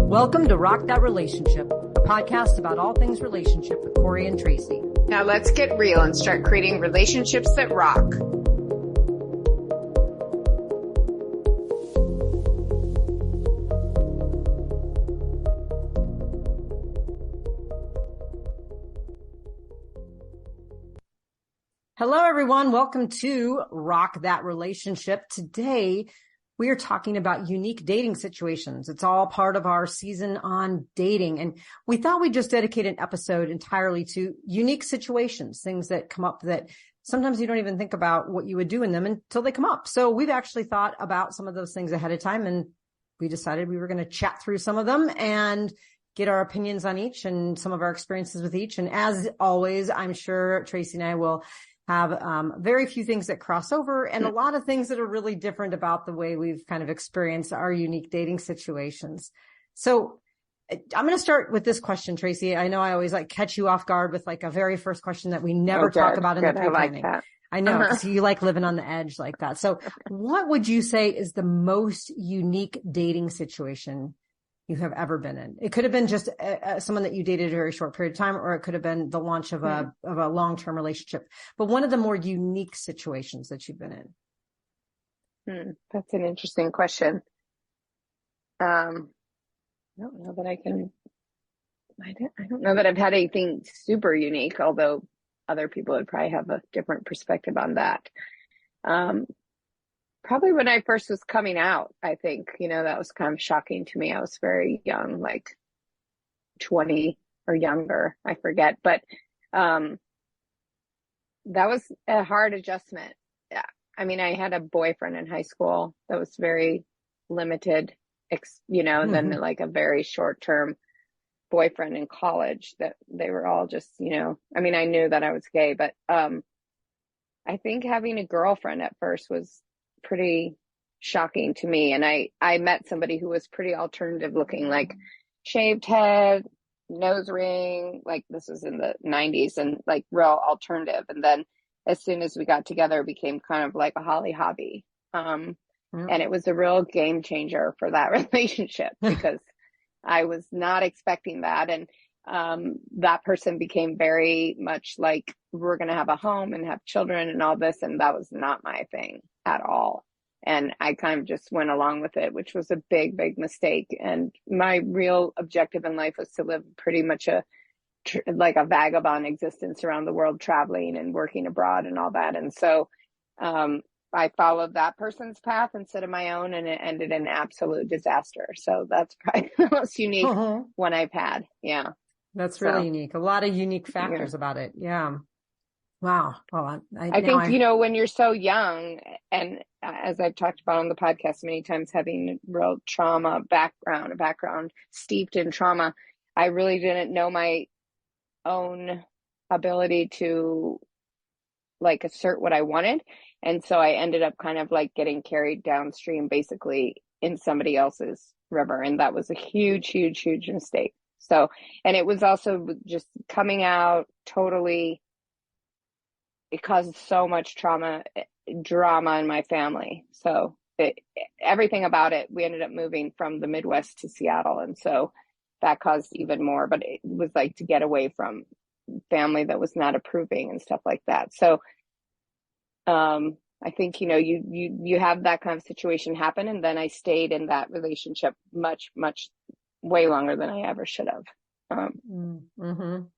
Welcome to Rock That Relationship, a podcast about all things relationship with Corey and Tracy. Now let's get real and start creating relationships that rock. Hello, everyone. Welcome to Rock That Relationship. Today, we are talking about unique dating situations. It's all part of our season on dating. And we thought we'd just dedicate an episode entirely to unique situations, things that come up that sometimes you don't even think about what you would do in them until they come up. So we've actually thought about some of those things ahead of time, and we decided we were going to chat through some of them and get our opinions on each and some of our experiences with each. And as always, I'm sure Tracy and I will have very few things that cross over and a lot of things that are really different about the way we've kind of experienced our unique dating situations. So I'm going to start with this question, Tracy. I know I always catch you off guard with a very first question that we never talk about in the pre-planning. I know, because you like living on the edge like that. So what would you say is the most unique dating situation you have ever been in? It could have been just someone that you dated a very short period of time, or it could have been the launch of a long-term relationship. But one of the more unique situations that you've been in. That's an interesting question. I don't know that I don't know that I've had anything super unique, although other people would probably have a different perspective on that. Probably when I first was coming out, I think, that was kind of shocking to me. I was very young, like 20 or younger, I forget. But that was a hard adjustment. Yeah. I mean, I had a boyfriend in high school that was very limited, and then a very short-term boyfriend in college that they were all just, I mean, I knew that I was gay, but I think having a girlfriend at first was pretty shocking to me. And I met somebody who was pretty alternative looking, like shaved head, nose ring, this was in the 90s, and real alternative. And then as soon as we got together, it became kind of like a holly hobby. And it was a real game changer for that relationship because I was not expecting that. And that person became very much like, we're going to have a home and have children and all this. And that was not my thing at all. And I kind of just went along with it, which was a big, big mistake. And my real objective in life was to live pretty much a vagabond existence around the world, traveling and working abroad and all that. And so, I followed that person's path instead of my own, and it ended in absolute disaster. So that's probably the most unique one I've had. Yeah. That's really unique. A lot of unique factors about it. Yeah. Wow. Well, I think, when you're so young, and as I've talked about on the podcast many times, having real trauma background, a background steeped in trauma, I really didn't know my own ability to assert what I wanted. And so I ended up kind of getting carried downstream basically in somebody else's river. And that was a huge, huge, huge mistake. So, and it was also just coming out totally, it caused so much drama in my family. So everything about it, we ended up moving from the Midwest to Seattle. And so that caused even more, but it was to get away from family that was not approving and stuff like that. So, I think, you have that kind of situation happen. And then I stayed in that relationship much, much way longer than I ever should have.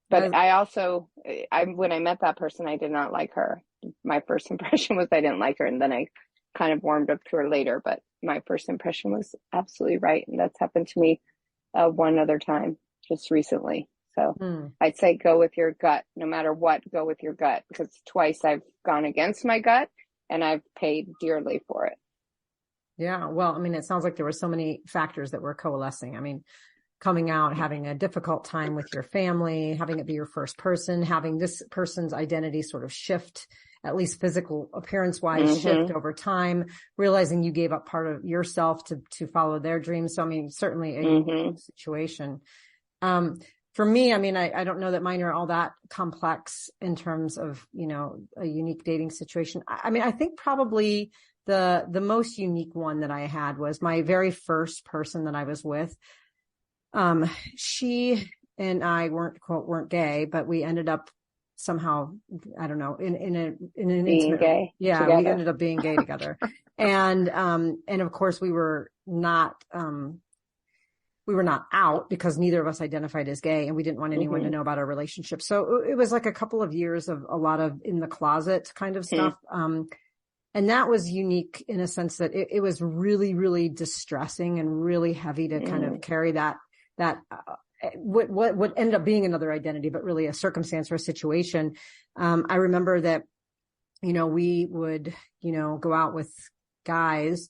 But I also, when I met that person, I did not like her. My first impression was I didn't like her. And then I kind of warmed up to her later, but my first impression was absolutely right. And that's happened to me one other time just recently. So I'd say go with your gut, no matter what, go with your gut, because twice I've gone against my gut and I've paid dearly for it. Yeah. Well, I mean, it sounds like there were so many factors that were coalescing. I mean, coming out, having a difficult time with your family, having it be your first person, having this person's identity sort of shift, at least physical appearance wise, shift over time, realizing you gave up part of yourself to follow their dreams. So, I mean, certainly a unique situation. For me, I mean, I don't know that mine are all that complex in terms of, a unique dating situation. I mean, I think probably the most unique one that I had was my very first person that I was with. She and I weren't gay, but we ended up somehow, I don't know, in an being intimate, gay. yeah, together. we ended up being gay together. And of course we were not out because neither of us identified as gay, and we didn't want anyone to know about our relationship. So it was like a couple of years of a lot of in the closet kind of stuff. And that was unique in a sense that it was really, really distressing and really heavy to kind of carry that what ended up being another identity, but really a circumstance or a situation. I remember that, we would, go out with guys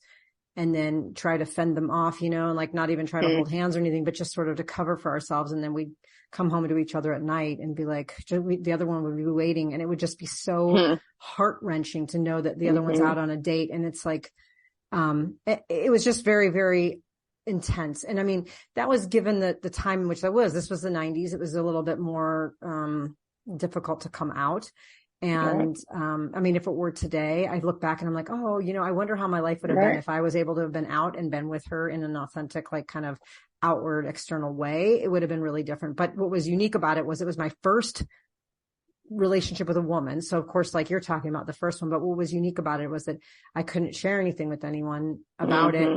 and then try to fend them off, and like not even try to hold hands or anything, but just sort of to cover for ourselves. And then we'd come home to each other at night and be like, the other one would be waiting. And it would just be so heart wrenching to know that the other one's out on a date. And it's like, it was just very, very intense. And I mean, that was given the time in which this was the 90s. It was a little bit more, difficult to come out. And, I mean, if it were today, I look back and I'm like, oh, I wonder how my life would have been if I was able to have been out and been with her in an authentic, like kind of outward external way. It would have been really different. But what was unique about it was my first relationship with a woman. So of course, like you're talking about the first one, but what was unique about it was that I couldn't share anything with anyone about it.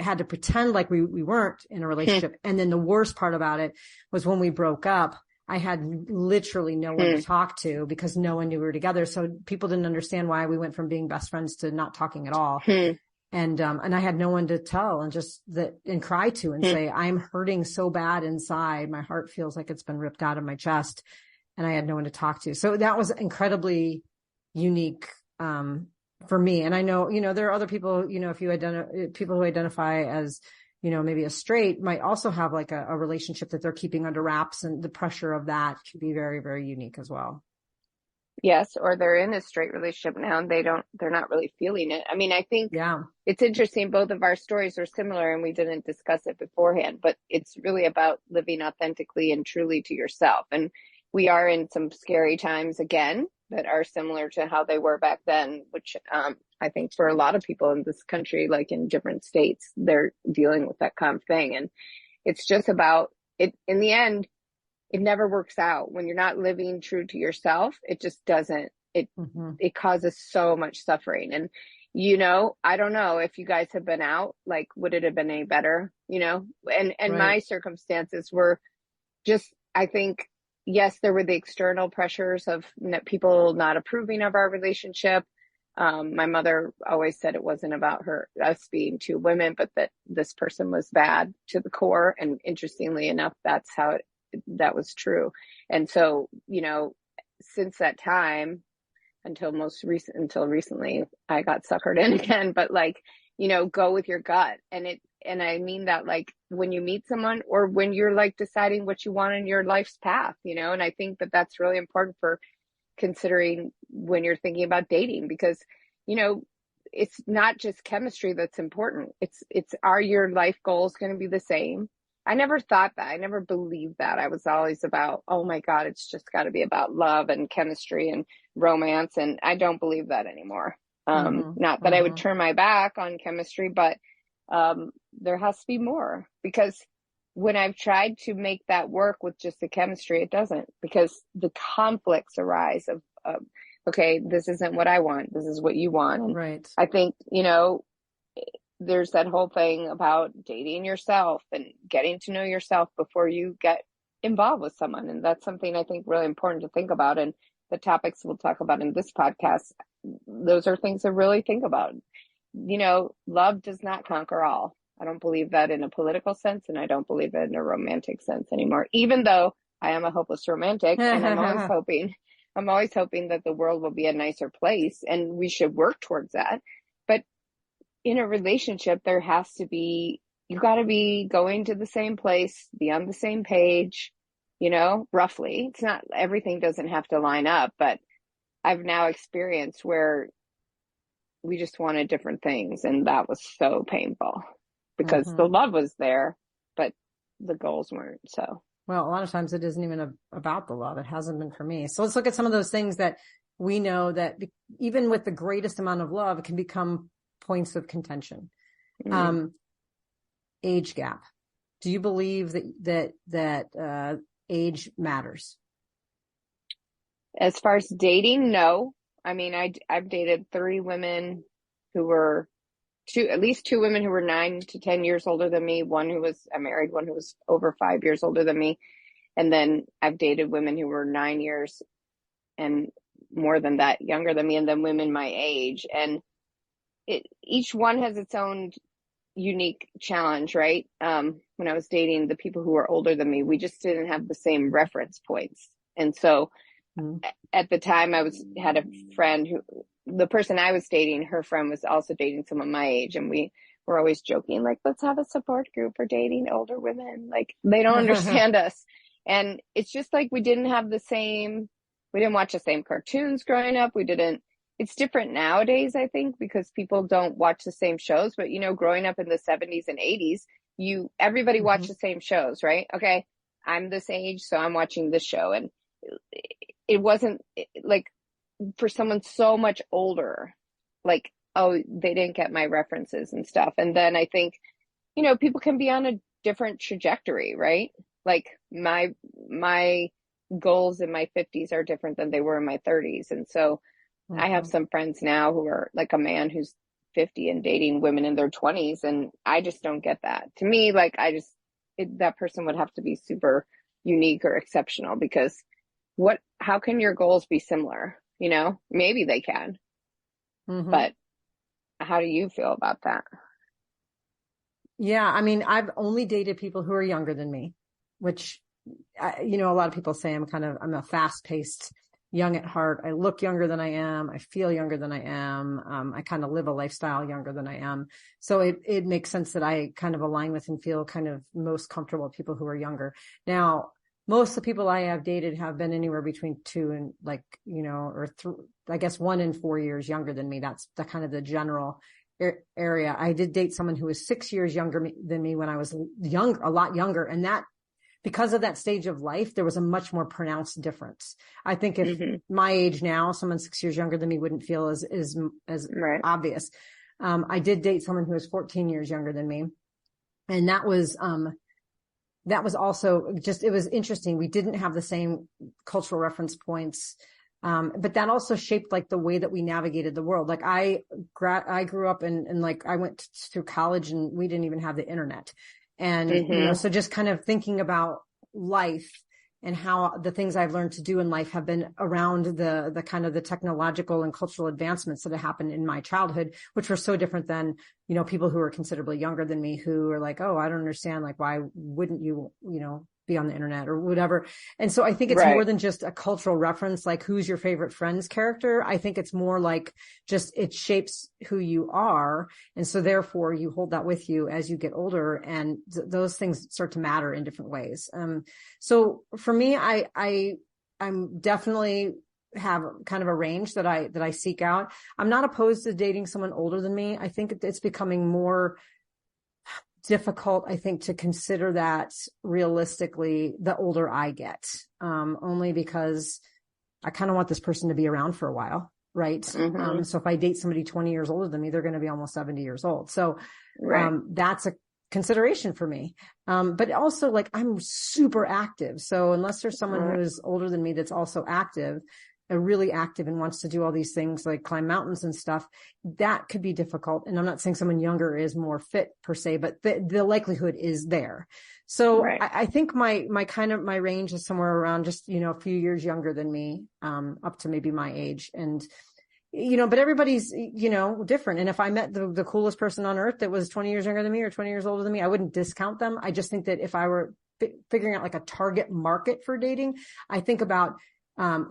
I had to pretend like we weren't in a relationship. And then the worst part about it was when we broke up, I had literally no one to talk to because no one knew we were together. So people didn't understand why we went from being best friends to not talking at all. And I had no one to tell and cry to and say, I'm hurting so bad inside. My heart feels like it's been ripped out of my chest, and I had no one to talk to. So that was incredibly unique, for me. And I know, there are other people, if people who identify as, maybe a straight might also have like a relationship that they're keeping under wraps, and the pressure of that can be very, very unique as well. Yes. Or they're in a straight relationship now and they're not really feeling it. I mean, I think it's interesting. Both of our stories are similar and we didn't discuss it beforehand, but it's really about living authentically and truly to yourself. And we are in some scary times again that are similar to how they were back then, which, I think for a lot of people in this country, like in different states, they're dealing with that kind of thing. And it's just about it. In the end, it never works out when you're not living true to yourself. It just doesn't, it causes so much suffering. And, I don't know if you guys have been out, like, would it have been any better, and my circumstances were just, I think, yes, there were the external pressures of people not approving of our relationship. My mother always said it wasn't about us being two women, but that this person was bad to the core. And interestingly enough, that's how that was true. And so, since that time until recently, I got suckered in again, but like, go with your gut. And I mean that, like, when you meet someone or when you're like deciding what you want in your life's path, and I think that that's really important for considering when you're thinking about dating, because, it's not just chemistry that's important. It's are your life goals going to be the same? I never thought that. I never believed that. I was always about, oh my God, it's just got to be about love and chemistry and romance. And I don't believe that anymore. Not that I would turn my back on chemistry, but there has to be more, because when I've tried to make that work with just the chemistry, it doesn't, because the conflicts arise of okay, this isn't what I want. This is what you want. And right. I think, there's that whole thing about dating yourself and getting to know yourself before you get involved with someone. And that's something I think really important to think about. And the topics we'll talk about in this podcast, those are things to really think about. Love does not conquer all. I don't believe that in a political sense, and I don't believe it in a romantic sense anymore, even though I am a hopeless romantic. And I'm always hoping that the world will be a nicer place, and we should work towards that. But in a relationship, there has to be, you got to be going to the same place, be on the same page, roughly. It's not, everything doesn't have to line up, but I've now experienced where we just wanted different things. And that was so painful because the love was there, but the goals weren't. So, well, a lot of times it isn't even about the love. It hasn't been for me. So let's look at some of those things that we know that even with the greatest amount of love, it can become points of contention. Age gap. Do you believe that age matters? As far as dating, no. I mean, I've dated 3 women who were at least 2 women who were 9 to 10 years older than me. I married one who was over 5 years older than me. And then I've dated women who were 9 years and more than that younger than me, and then women my age. And each one has its own unique challenge, right? When I was dating the people who were older than me, we just didn't have the same reference points. And so at the time had a friend the person I was dating, her friend was also dating someone my age. And we were always joking, like, let's have a support group for dating older women. Like, they don't understand us. And it's just like, we didn't watch the same cartoons growing up. It's different nowadays, I think, because people don't watch the same shows. But, growing up in the 70s and 80s, everybody watched the same shows, right? Okay, I'm this age, so I'm watching this show. And it wasn't like for someone so much older, like, oh, they didn't get my references and stuff. And then I think, people can be on a different trajectory, right? Like my goals in my 50s are different than they were in my 30s. And so I have some friends now who are like a man who's 50 and dating women in their 20s. And I just don't get that. To me, like, that person would have to be super unique or exceptional, because how can your goals be similar? Maybe they can, but how do you feel about that? Yeah. I mean, I've only dated people who are younger than me, which, a lot of people say I'm a fast paced, young at heart. I look younger than I am. I feel younger than I am. I kind of live a lifestyle younger than I am. So it makes sense that I kind of align with and feel kind of most comfortable with people who are younger. Now, most of the people I have dated have been anywhere between 2 and I guess 1 and 4 years younger than me. That's the kind of the general area. I did date someone who was 6 years younger than me when I was a lot younger. And that, because of that stage of life, there was a much more pronounced difference. I think if my age now, someone 6 years younger than me wouldn't feel as right. obvious. I did date someone who was 14 years younger than me. And that was also it was interesting. We didn't have the same cultural reference points. But that also shaped like the way that we navigated the world. Like I grew up and like I went through college and we didn't even have the internet. And, so just kind of thinking about life and how the things I've learned to do in life have been around the kind of the technological and cultural advancements that have happened in my childhood, which were so different than, people who are considerably younger than me, who are like, oh, I don't understand. Like, why wouldn't you, be on the internet or whatever. And so I think it's more than just a cultural reference, like who's your favorite Friends character. I think it's more like just it shapes who you are. And so therefore you hold that with you as you get older, and those things start to matter in different ways. So for me, I'm definitely have kind of a range that I seek out. I'm not opposed to dating someone older than me. I think it's becoming more difficult, I think, to consider that realistically the older I get, only because I kind of want this person to be around for a while. Right. So if I date somebody 20 years older than me, they're going to be almost 70 years old. So, that's a consideration for me. But also, like, I'm super active. So unless there's someone who is older than me that's also active, really active and wants to do all these things like climb mountains and stuff, that could be difficult. And I'm not saying someone younger is more fit per se, but the likelihood is there. So I think my range is somewhere around just, a few years younger than me, up to maybe my age. And, but everybody's, different. And if I met the coolest person on earth that was 20 years younger than me or 20 years older than me, I wouldn't discount them. I just think that if I were figuring out like a target market for dating, I think about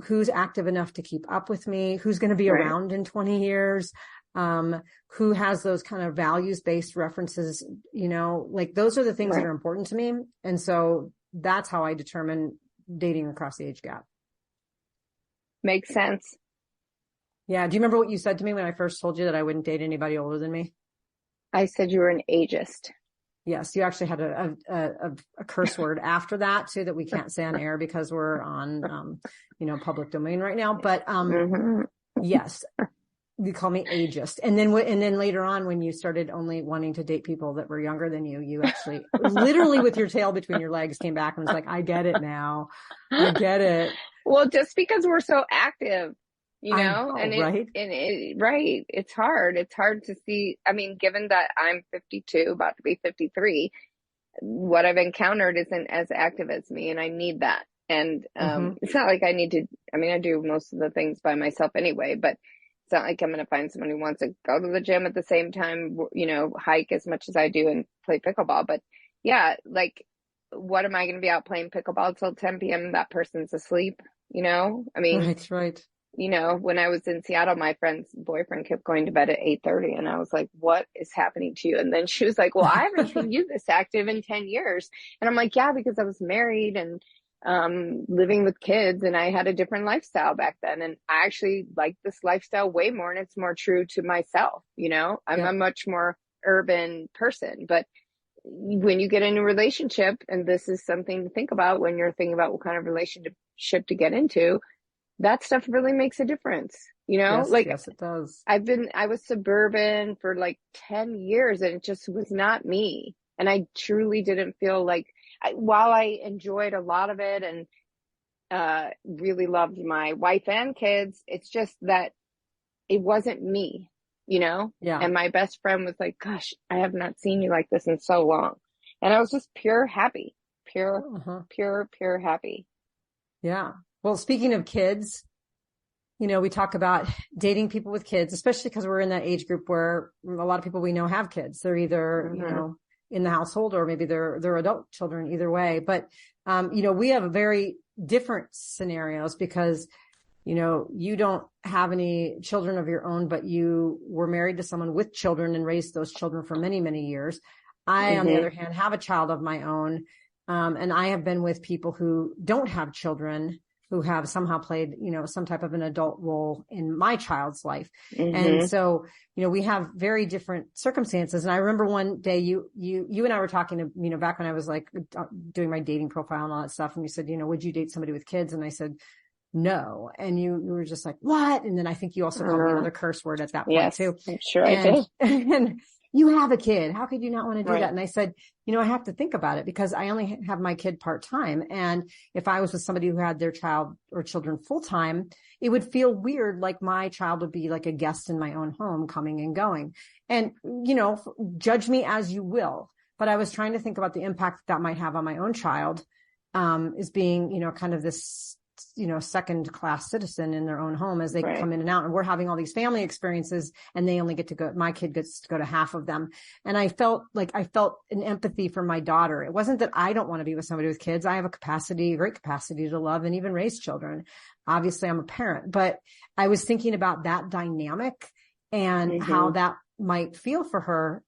who's active enough to keep up with me, who's going to be around in 20 years, who has those kind of values-based references, like those are the things that are important to me. And so that's how I determine dating across the age gap. Makes sense. Yeah. Do you remember what you said to me when I first told you that I wouldn't date anybody older than me? I said you were an ageist. Yes, you actually had a curse word after that too that we can't say on air because we're on public domain right now. But yes, You call me ageist. And then later on, when you started only wanting to date people that were younger than you, you actually literally with your tail between your legs came back and was like, I get it now. I get it. Well, just because we're so active, you know, right. Right. It's hard. It's hard to see. I mean, given that I'm 52, about to be 53, what I've encountered isn't as active as me, and I need that. And it's not like I need to, I mean, I do most of the things by myself anyway, but it's not like I'm going to find someone who wants to go to the gym at the same time, you know, hike as much as I do and play pickleball. But yeah, like, what am I going to be out playing pickleball till 10 p.m.? That person's asleep, you know? I mean, right. You know, when I was in Seattle, my friend's boyfriend kept going to bed at 8:30, and I was like, what is happening to you? And then she was like, well, I haven't seen you this active in 10 years. And I'm like, yeah, because I was married and living with kids, and I had a different lifestyle back then. And I actually like this lifestyle way more, and it's more true to myself. You know, I'm a much more urban person, but when you get in a relationship, and this is something to think about when you're thinking about what kind of relationship to get into, that stuff really makes a difference, you know? Yes, it does. I was suburban for like 10 years, and it just was not me. And I truly didn't feel like, while I enjoyed a lot of it and really loved my wife and kids, it's just that it wasn't me, you know? Yeah. And my best friend was like, gosh, I have not seen you like this in so long. And I was just pure happy, pure happy. Yeah. Well, speaking of kids, you know, we talk about dating people with kids, especially because we're in that age group where a lot of people we know have kids. They're either, you know, in the household, or maybe they're adult children, either way. But, you know, we have very different scenarios because, you know, you don't have any children of your own, but you were married to someone with children and raised those children for many, many years. I, on the other hand, have a child of my own. And I have been with people who don't have children, who have somehow played, you know, some type of an adult role in my child's life. And so, you know, we have very different circumstances. And I remember one day you and I were talking to, you know, back when I was like doing my dating profile and all that stuff. And you said, you know, would you date somebody with kids? And I said, no. And you were just like, what? And then I think you also called me another curse word at that point too. I'm sure I did. And you have a kid. How could you not want to do that? And I said, you know, I have to think about it because I only have my kid part-time. And if I was with somebody who had their child or children full-time, it would feel weird. Like my child would be like a guest in my own home, coming and going. And, you know, judge me as you will. But I was trying to think about the impact that might have on my own child, as being, you know, kind of this, you know, second class citizen in their own home as they come in and out. And we're having all these family experiences and they only get to go, my kid gets to go to half of them. And I felt an empathy for my daughter. It wasn't that I don't want to be with somebody with kids. I have a great capacity to love and even raise children. Obviously I'm a parent, but I was thinking about that dynamic and how that might feel for her.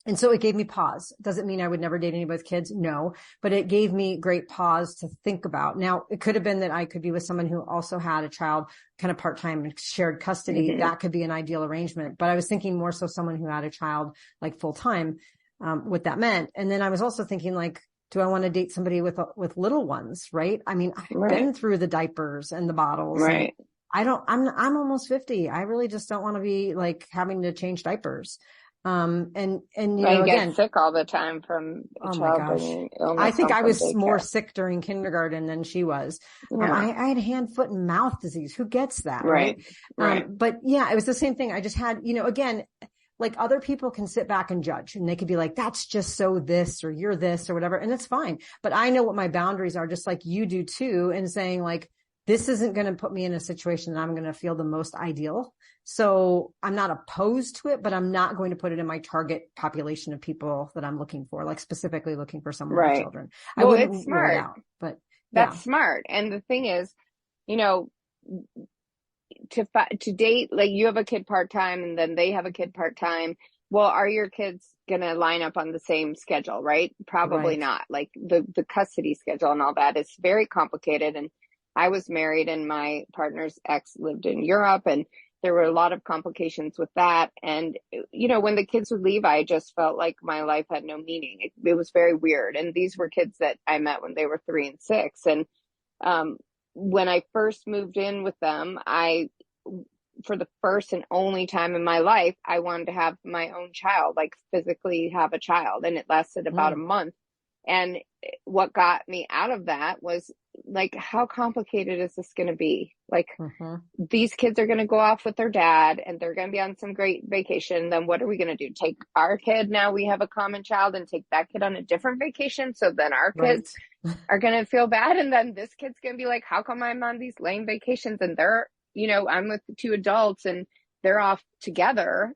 And so it gave me pause. Doesn't mean I would never date anybody with kids. No, but it gave me great pause to think about. Now, it could have been that I could be with someone who also had a child kind of part-time and shared custody. That could be an ideal arrangement. But I was thinking more so someone who had a child like full-time, what that meant. And then I was also thinking like, do I want to date somebody with little ones? Right. I mean, I've been through the diapers and the bottles. Right. I'm almost 50. I really just don't want to be like having to change diapers. And you know, again, get sick all the time from childbirth illness. I think I was more sick during kindergarten than she was. I had hand, foot, and mouth disease. Who gets that? Right. But yeah, it was the same thing. I just had, you know, again, like other people can sit back and judge and they could be like, that's just so this, or you're this or whatever. And it's fine. But I know what my boundaries are, just like you do too. And saying like, this isn't going to put me in a situation that I'm going to feel the most ideal. So I'm not opposed to it, but I'm not going to put it in my target population of people that I'm looking for, like specifically looking for someone with children. Well, it's smart, out, but that's smart. And the thing is, you know, to date, like you have a kid part-time and then they have a kid part-time. Well, are your kids going to line up on the same schedule, right? Probably not. Like the custody schedule and all that is very complicated. And I was married and my partner's ex lived in Europe and there were a lot of complications with that. And, you know, when the kids would leave, I just felt like my life had no meaning. It was very weird. And these were kids that I met when they were 3 and 6. And when I first moved in with them, I for the first and only time in my life, I wanted to have my own child, like physically have a child. And it lasted about a month. And what got me out of that was like, how complicated is this going to be? Like, these kids are going to go off with their dad and they're going to be on some great vacation. Then what are we going to do? Take our kid, now we have a common child, and take that kid on a different vacation. So then our kids are going to feel bad. And then this kid's going to be like, how come I'm on these lame vacations and they're, I'm with two adults and they're off together.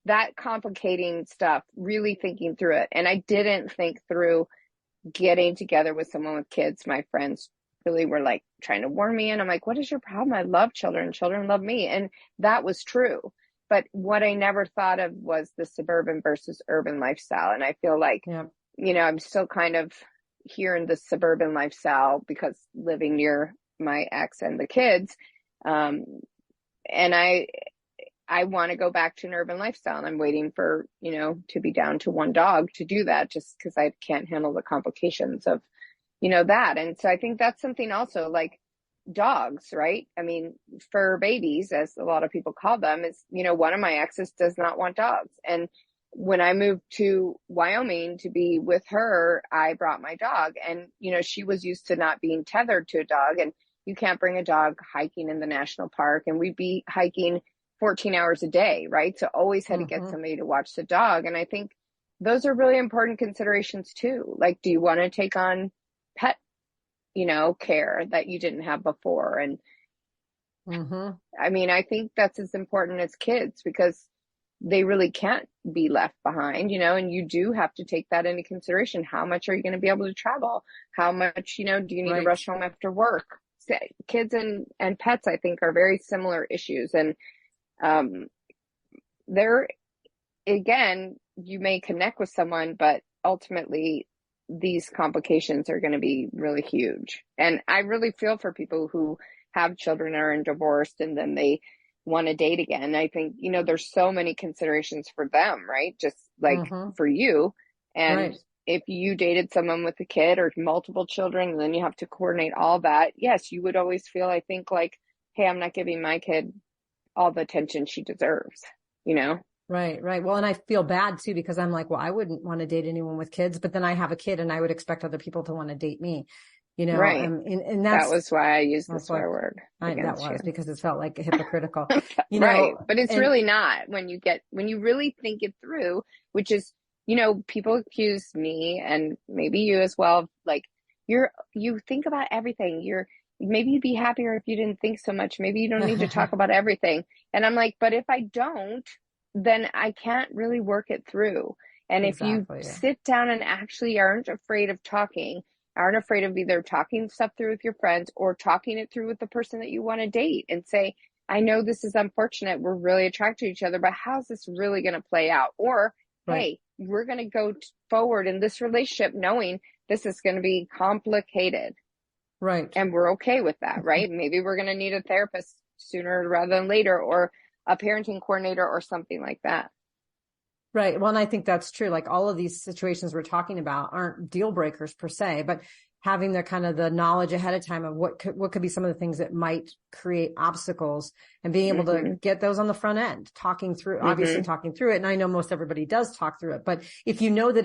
That complicating stuff, really thinking through it. And I didn't think through getting together with someone with kids. My friends really were like trying to warn me. And I'm like, what is your problem? I love children. Children love me. And that was true. But what I never thought of was the suburban versus urban lifestyle. And I feel like, I'm still kind of here in the suburban lifestyle because living near my ex and the kids. And I want to go back to an urban lifestyle, and I'm waiting for, to be down to one dog to do that, just because I can't handle the complications of, that. And so I think that's something also, like dogs, right? I mean, fur babies, as a lot of people call them, is, one of my exes does not want dogs. And when I moved to Wyoming to be with her, I brought my dog, and, she was used to not being tethered to a dog, and you can't bring a dog hiking in the national park. And we'd be hiking 14 hours a day, right? So always had to get somebody to watch the dog. And I think those are really important considerations too. Like, do you want to take on pet, care that you didn't have before? And I mean, I think that's as important as kids, because they really can't be left behind, and you do have to take that into consideration. How much are you going to be able to travel? How much, do you need to rush home after work? Kids and pets, I think, are very similar issues. And there again, you may connect with someone, but ultimately these complications are going to be really huge. And I really feel for people who have children or are divorced and then they want to date again. I think, there's so many considerations for them, right? Just like for you. And if you dated someone with a kid or multiple children, and then you have to coordinate all that, yes, you would always feel, I think, like, hey, I'm not giving my kid all the attention she deserves, Right. Well, and I feel bad too, because I'm like, well, I wouldn't want to date anyone with kids, but then I have a kid and I would expect other people to want to date me, Right. And that was why I used the swear word. That was because it felt like hypocritical, right. But it's really not when you really think it through, which is, people accuse me and maybe you as well. Like you think about everything. Maybe you'd be happier if you didn't think so much. Maybe you don't need to talk about everything. And I'm like, but if I don't, then I can't really work it through. And if you sit down and actually aren't afraid of talking, aren't afraid of either talking stuff through with your friends or talking it through with the person that you want to date and say, I know this is unfortunate. We're really attracted to each other, but how's this really going to play out? Or, hey, we're going to go forward in this relationship knowing this is going to be complicated. Right. And we're okay with that, right? Maybe we're going to need a therapist sooner rather than later, or a parenting coordinator or something like that. Right. Well, and I think that's true. Like, all of these situations we're talking about aren't deal breakers per se, but having the kind of the knowledge ahead of time of what could be some of the things that might create obstacles, and being able to get those on the front end, obviously talking through it. And I know most everybody does talk through it, but if you know that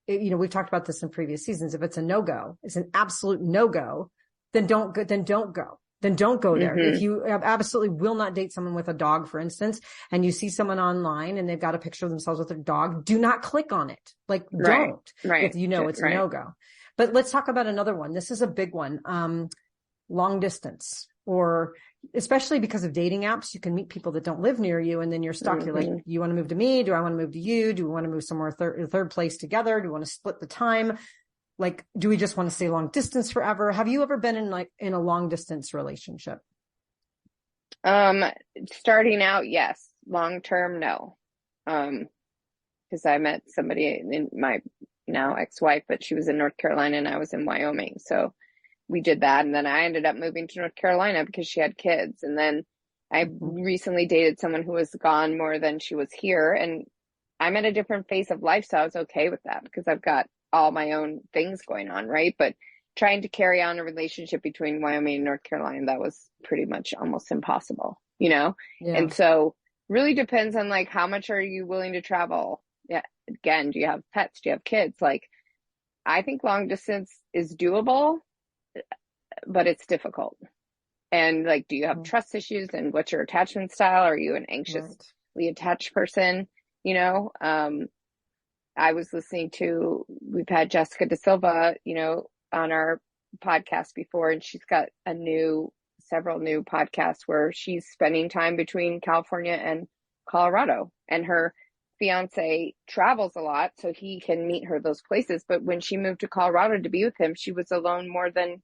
we've talked about this in previous seasons. If it's a no-go, it's an absolute no-go, then don't go. Then don't go there. If you absolutely will not date someone with a dog, for instance, and you see someone online and they've got a picture of themselves with their dog, do not click on it. Like, don't, if you know it's a no-go. But let's talk about another one. This is a big one. Long distance, or especially because of dating apps, you can meet people that don't live near you, and then you're stuck. You're like, you want to move to me? Do I want to move to you? Do we want to move somewhere third place together? Do we want to split the time? Like, do we just want to stay long distance forever? Have you ever been in a long distance relationship? Starting out, yes. Long term, no. Because I met somebody in my now ex-wife, but she was in North Carolina and I was in Wyoming. So we did that. And then I ended up moving to North Carolina because she had kids. And then I recently dated someone who was gone more than she was here. And I'm at a different phase of life. So I was okay with that because I've got all my own things going on, right? But trying to carry on a relationship between Wyoming and North Carolina, that was pretty much almost impossible, you know? Yeah. And so really depends on like, how much are you willing to travel? Yeah. Again, do you have pets? Do you have kids? Like, I think long distance is doable, but it's difficult. And like, do you have trust issues, and what's your attachment style? Are you an anxiously attached person? You know, I was listening to, we've had Jessica Da Silva, you know, on our podcast before, and she's got several new podcasts where she's spending time between California and Colorado, and her fiance travels a lot so he can meet her those places. But when she moved to Colorado to be with him, she was alone more than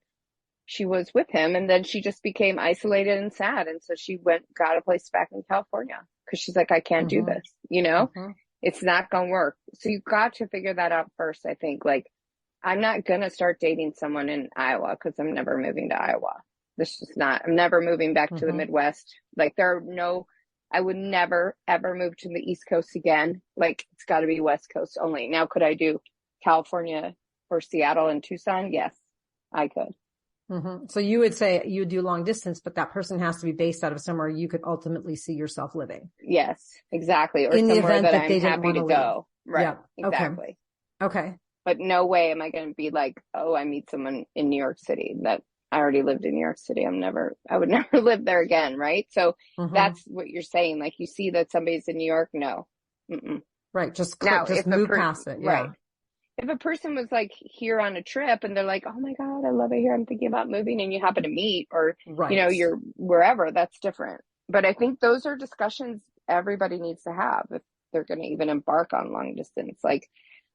she was with him. And then she just became isolated and sad. And so she got a place back in California because she's like, I can't do this, you know, it's not going to work. So you've got to figure that out first. I think, like, I'm not going to start dating someone in Iowa because I'm never moving to Iowa. I'm never moving back to the Midwest. Like, I would never, ever move to the East Coast again. Like, it's got to be West Coast only. Now, could I do California or Seattle and Tucson? Yes, I could. So you would say you do long distance, but that person has to be based out of somewhere you could ultimately see yourself living. Yes, exactly. Or in somewhere that I'm happy to go. Right. Yeah. Exactly. Okay. But no way am I going to be like, oh, I meet someone in New York City that I already lived in New York City. I would never live there again. Right. So that's what you're saying. Like, you see that somebody's in New York. No. Right. Just move past it. Yeah. Right. If a person was like here on a trip and they're like, oh my God, I love it here, I'm thinking about moving, and you happen to meet, or, you know, you're wherever, that's different. But I think those are discussions everybody needs to have if they're going to even embark on long distance. Like,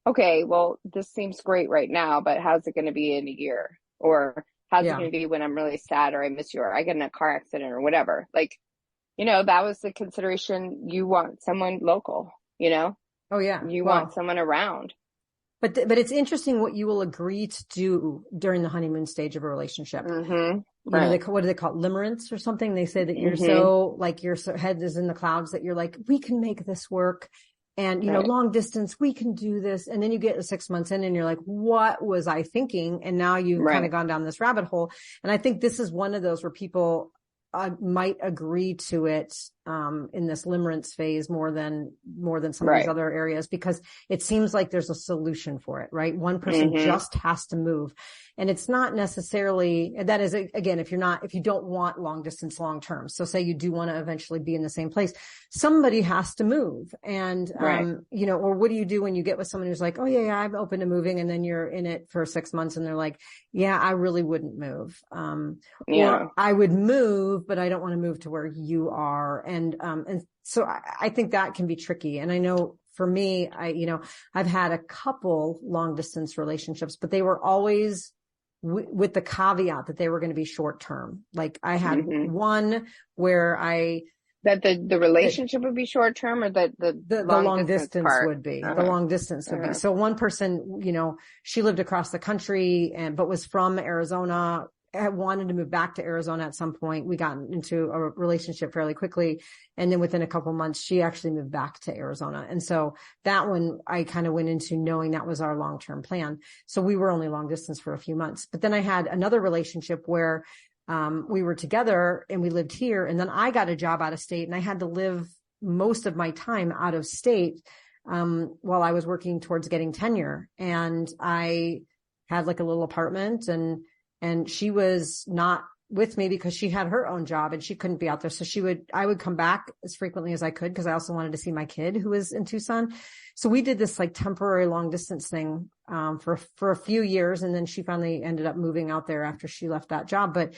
okay, well, this seems great right now, but how's it going to be in a year? Or how's it going to be when I'm really sad, or I miss you, or I get in a car accident, or whatever? Like, you know, that was the consideration. You want someone local, you know? Oh yeah. You want someone around. But it's interesting what you will agree to do during the honeymoon stage of a relationship. Right. You know, what do they call it? Limerence or something? They say that you're so, like, your head is in the clouds, that you're like, we can make this work. And, you know, long distance, we can do this. And then you get 6 months in and you're like, what was I thinking? And now you've kind of gone down this rabbit hole. And I think this is one of those where people might agree to it in this limerence phase more than some of these other areas, because it seems like there's a solution for it, right? One person just has to move. And it's not necessarily, that is, again, if you don't want long distance long term. So say you do want to eventually be in the same place, somebody has to move. And, you know, or what do you do when you get with someone who's like, oh yeah, I'm open to moving. And then you're in it for 6 months and they're like, yeah, I really wouldn't move. Or I would move, but I don't want to move to where you are. And so I think that can be tricky. And I know for me, I've had a couple long distance relationships, but they were always with the caveat that they were going to be short term. Like, I had one where that the relationship would be short term, or the long distance would be. The long distance would be. So one person, you know, she lived across the country but was from Arizona. I wanted to move back to Arizona at some point. We got into a relationship fairly quickly. And then within a couple of months, she actually moved back to Arizona. And so that one, I kind of went into knowing that was our long-term plan. So we were only long distance for a few months. But then I had another relationship where we were together and we lived here. And then I got a job out of state and I had to live most of my time out of state while I was working towards getting tenure. And I had like a little apartment, and she was not with me because she had her own job and she couldn't be out there. So I would come back as frequently as I could because I also wanted to see my kid who was in Tucson. So we did this like temporary long distance thing, for a few years. And then she finally ended up moving out there after she left that job. But,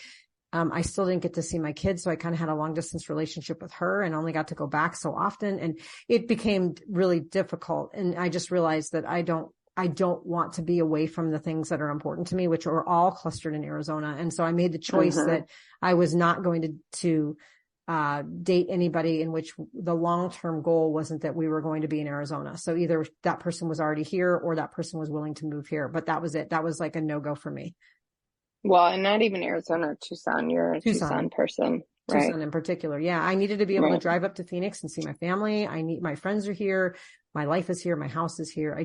I still didn't get to see my kids. So I kind of had a long distance relationship with her and only got to go back so often. And it became really difficult. And I just realized that I don't want to be away from the things that are important to me, which are all clustered in Arizona. And so I made the choice that I was not going to date anybody in which the long-term goal wasn't that we were going to be in Arizona. So either that person was already here or that person was willing to move here. But that was it. That was like a no-go for me. Well, and not even Arizona, Tucson. You're a Tucson person. Right. Tucson in particular. Yeah. I needed to be able to drive up to Phoenix and see my family. My friends are here. My life is here. My house is here.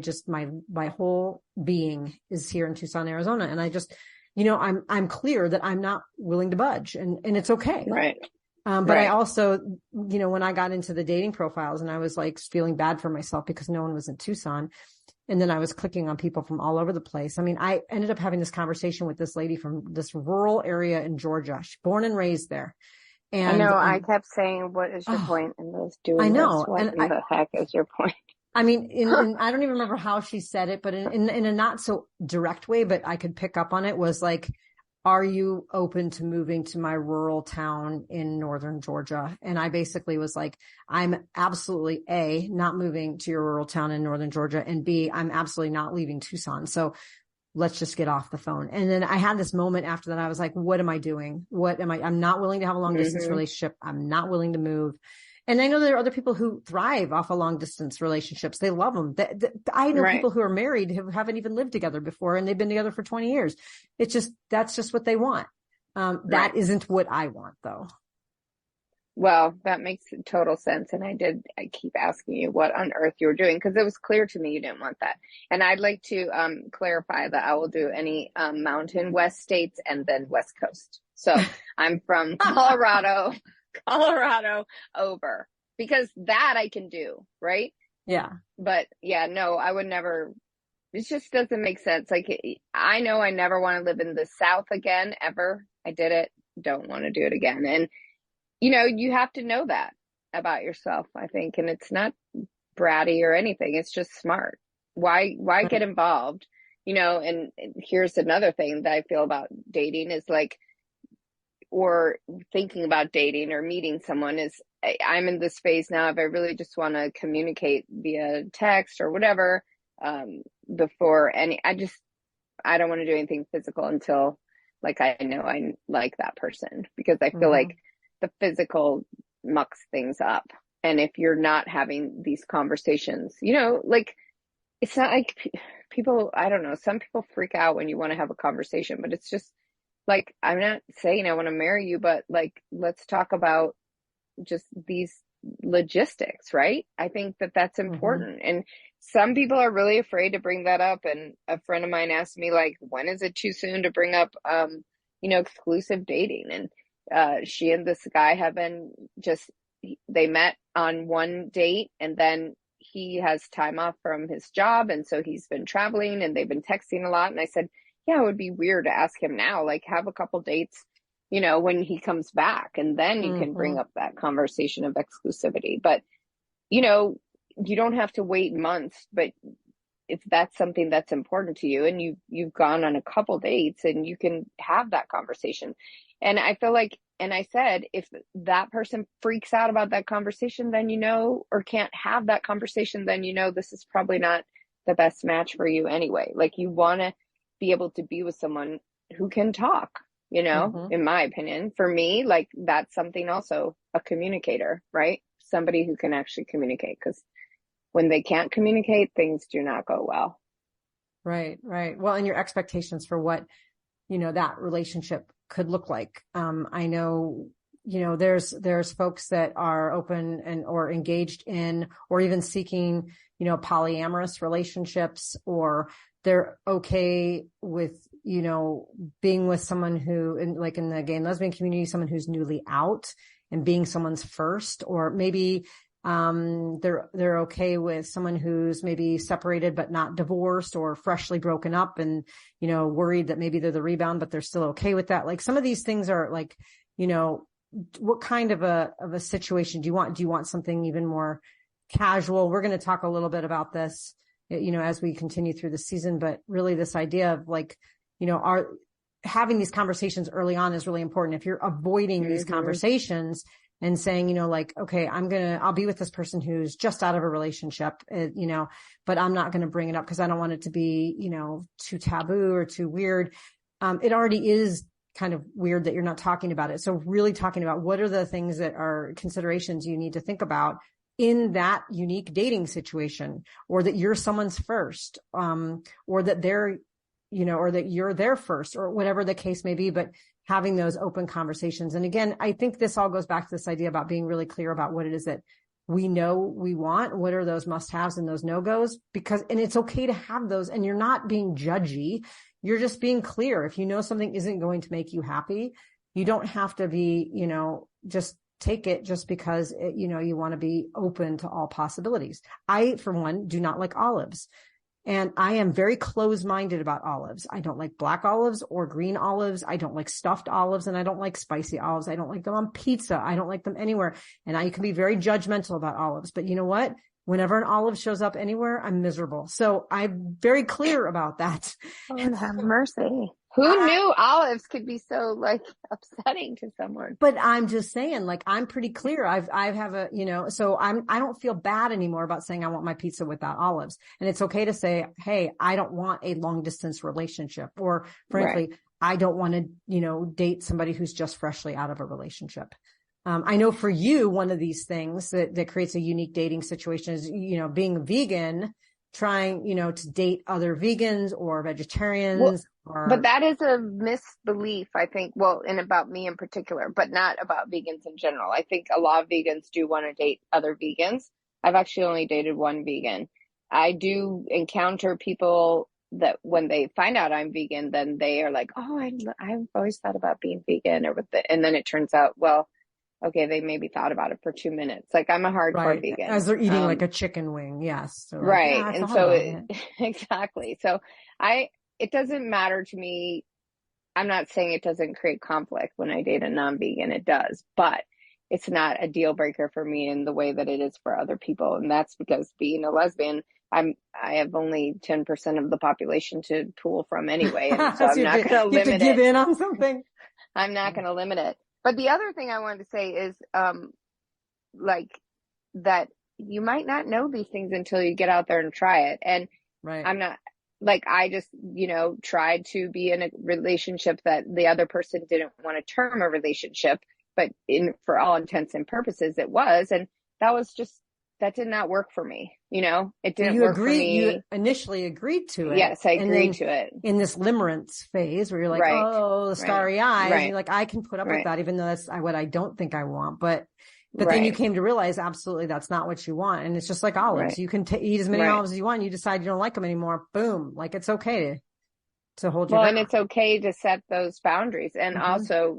My whole being is here in Tucson, Arizona. And I just, I'm clear that I'm not willing to budge, and it's okay. Right. But I also, when I got into the dating profiles and I was like feeling bad for myself because no one was in Tucson, and then I was clicking on people from all over the place. I mean, I ended up having this conversation with this lady from this rural area in Georgia. She's born and raised there. And I know I kept saying, what is your point in this doing I know. this? What and in the heck is your point? I mean, I don't even remember how she said it, but in a not so direct way, but I could pick up on it, was like, are you open to moving to my rural town in northern Georgia? And I basically was like, I'm absolutely A, not moving to your rural town in northern Georgia, and B, I'm absolutely not leaving Tucson. So let's just get off the phone. And then I had this moment after that. I was like, what am I doing? I'm not willing to have a long distance relationship. I'm not willing to move. And I know there are other people who thrive off of long distance relationships. They love them. I know people who are married who haven't even lived together before, and they've been together for 20 years. That's just what they want. That isn't what I want, though. Well, that makes total sense. And I keep asking you what on earth you were doing, because it was clear to me you didn't want that. And I'd like to clarify that I will do any Mountain West states and then West Coast. So I'm from Colorado over, because that I can do, right? Yeah. But yeah, no, I would never. It just doesn't make sense. Like, I know I never want to live in the South again, ever. I did it. Don't want to do it again. And you have to know that about yourself, I think. And it's not bratty or anything. It's just smart. Why get involved? And here's another thing that I feel about dating is like, or thinking about dating or meeting someone, is I'm in this phase now if I really just want to communicate via text or whatever, before I don't want to do anything physical until like I know I like that person, because I feel like the physical mucks things up. And if you're not having these conversations, like, it's not like people, I don't know, some people freak out when you want to have a conversation, but it's just like, I'm not saying I want to marry you, but like, let's talk about just these logistics, right? I think that that's important. And some people are really afraid to bring that up. And a friend of mine asked me, like, when is it too soon to bring up, exclusive dating? And she and this guy have been they met on one date, and then he has time off from his job. And so he's been traveling, and they've been texting a lot. And I said, yeah, it would be weird to ask him now, like, have a couple dates, when he comes back, and then you can bring up that conversation of exclusivity. But, you don't have to wait months, but if that's something that's important to you, and you've gone on a couple dates, and you can have that conversation. And I feel like, and I said, if that person freaks out about that conversation, then or can't have that conversation, then this is probably not the best match for you anyway. Like, you want to be able to be with someone who can talk, in my opinion. For me, like, that's something also, a communicator, right? Somebody who can actually communicate, because when they can't communicate, things do not go well. Right. Well, and your expectations for what, that relationship could look like. I know, there's folks that are open or engaged in, or even seeking, polyamorous relationships, or they're okay with, being with someone who, in the gay and lesbian community, someone who's newly out and being someone's first, or maybe they're okay with someone who's maybe separated but not divorced, or freshly broken up and, worried that maybe they're the rebound, but they're still okay with that. Like, some of these things are like, what kind of a situation do you want? Do you want something even more casual? We're going to talk a little bit about this, as we continue through the season, but really this idea of like, having these conversations early on is really important. If you're avoiding these conversations and saying, okay, I'll be with this person who's just out of a relationship, but I'm not going to bring it up because I don't want it to be, too taboo or too weird. It already is kind of weird that you're not talking about it. So really talking about what are the things that are considerations you need to think about in that unique dating situation, or that you're someone's first, or that they're, or that you're their first, or whatever the case may be, but having those open conversations. And again, I think this all goes back to this idea about being really clear about what it is that we know we want, what are those must-haves and those no-goes, and it's okay to have those, and you're not being judgy. You're just being clear. If something isn't going to make you happy, you don't have to be, just take it just because you want to be open to all possibilities. I, for one, do not like olives. And I am very close-minded about olives. I don't like black olives or green olives. I don't like stuffed olives, and I don't like spicy olives. I don't like them on pizza. I don't like them anywhere. And I can be very judgmental about olives. But you know what? Whenever an olive shows up anywhere, I'm miserable. So I'm very clear about that. Oh, have mercy. Who knew olives could be so like upsetting to someone? But I'm just saying, like, I'm pretty clear. I have a, so I don't feel bad anymore about saying I want my pizza without olives. And it's okay to say, hey, I don't want a long distance relationship, or frankly, right, I don't want to, date somebody who's just freshly out of a relationship. I know for you, one of these things that creates a unique dating situation is, being vegan, trying, to date other vegans or vegetarians. But that is a misbelief, I think, and about me in particular, but not about vegans in general. I think a lot of vegans do want to date other vegans. I've actually only dated one vegan. I do encounter people that when they find out I'm vegan, then they are like, oh, I've always thought about being vegan, and then it turns out, well, okay, they maybe thought about it for 2 minutes. Like, I'm a hardcore vegan. As they're eating like a chicken wing. Yes. So right. Yeah, and so exactly. So it doesn't matter to me. I'm not saying it doesn't create conflict when I date a non-vegan. It does, but it's not a deal breaker for me in the way that it is for other people. And that's because being a lesbian, I have only 10% of the population to pull from anyway. And so I'm not going to limit it. You have to give in on something. I'm not going to limit it. But the other thing I wanted to say is, like, that you might not know these things until you get out there and try it. And right. I'm not, like, I just, tried to be in a relationship that the other person didn't want to term a relationship, but for all intents and purposes, it was. And that did not work for me. It didn't work for me. You initially agreed to it. Yes, I agreed to it. In this limerence phase where you're like, right, oh, the starry eyes, right, you're like, I can put up with that, even though that's what I don't think I want. But then you came to realize absolutely that's not what you want. And it's just like olives. Right. You can eat as many olives as you want. And you decide you don't like them anymore. Boom. Like, it's okay to hold you back. And it's okay to set those boundaries. And also,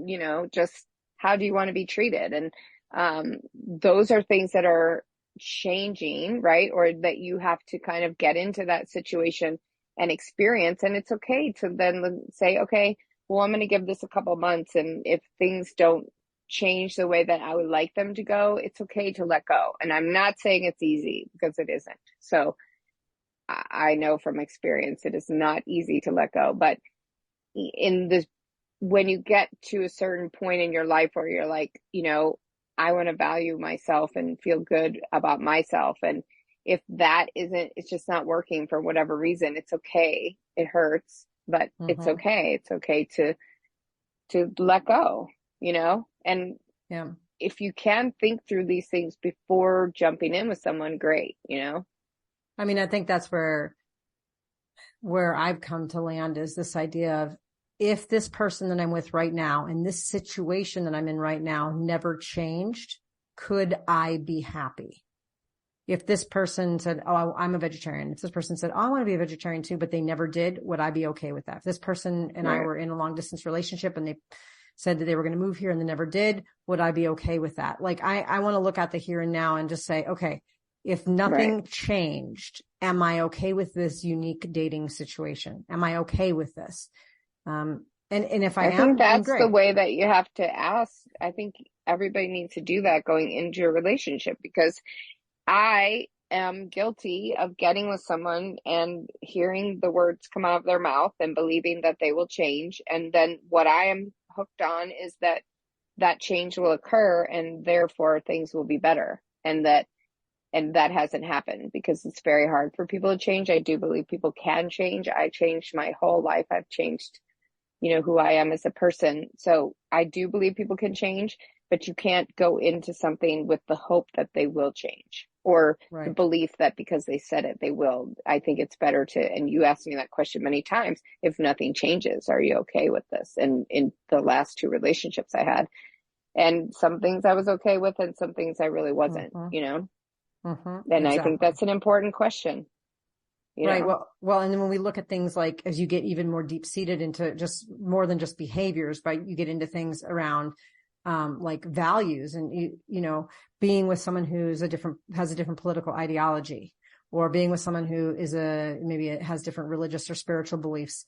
just how do you want to be treated? And those are things that are changing, right? Or that you have to kind of get into that situation and experience. And it's okay to then say, okay, well, I'm going to give this a couple months. And if things don't change the way that I would like them to go, it's okay to let go. And I'm not saying it's easy, because it isn't. So I know from experience, it is not easy to let go. But when you get to a certain point in your life where you're like, I want to value myself and feel good about myself. And if that it's just not working for whatever reason, it's okay. It hurts, but it's okay. It's okay to let go, and if you can think through these things before jumping in with someone, great, I mean, I think that's where I've come to land, is this idea of, if this person that I'm with right now and this situation that I'm in right now never changed, could I be happy? If this person said, oh, I'm a vegetarian. If this person said, oh, I want to be a vegetarian too, but they never did, would I be okay with that? If this person and I were in a long distance relationship and they said that they were going to move here and they never did, would I be okay with that? Like, I want to look at the here and now and just say, okay, if nothing changed, am I okay with this unique dating situation? Am I okay with this? And if I think that's the way that you have to ask. I think everybody needs to do that going into a relationship, because I am guilty of getting with someone and hearing the words come out of their mouth and believing that they will change. And then what I am hooked on is that change will occur, and therefore things will be better. And that hasn't happened, because it's very hard for people to change. I do believe people can change. I changed my whole life. I've changed who I am as a person. So I do believe people can change, but you can't go into something with the hope that they will change, or the belief that because they said it, they will. I think it's better and you asked me that question many times, if nothing changes, are you okay with this? And in the last 2 relationships I had, and some things I was okay with and some things I really wasn't, And exactly. I think that's an important question. Right. Well, and then when we look at things like, as you get even more deep seated into just more than just behaviors, but you get into things around like values, and being with someone has a different political ideology, or being with someone who maybe it has different religious or spiritual beliefs.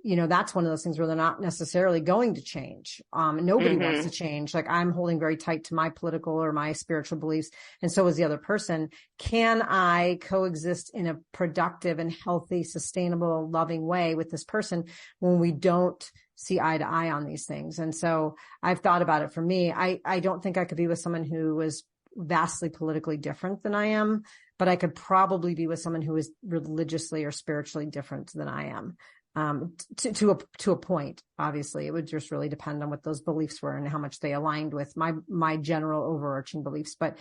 That's one of those things where they're not necessarily going to change. Nobody wants to change. Like, I'm holding very tight to my political or my spiritual beliefs, and so is the other person. Can I coexist in a productive and healthy, sustainable, loving way with this person when we don't see eye to eye on these things? And so I've thought about it for me. I don't think I could be with someone who was vastly politically different than I am, but I could probably be with someone who is religiously or spiritually different than I am. To a point. Obviously, it would just really depend on what those beliefs were and how much they aligned with my general overarching beliefs. But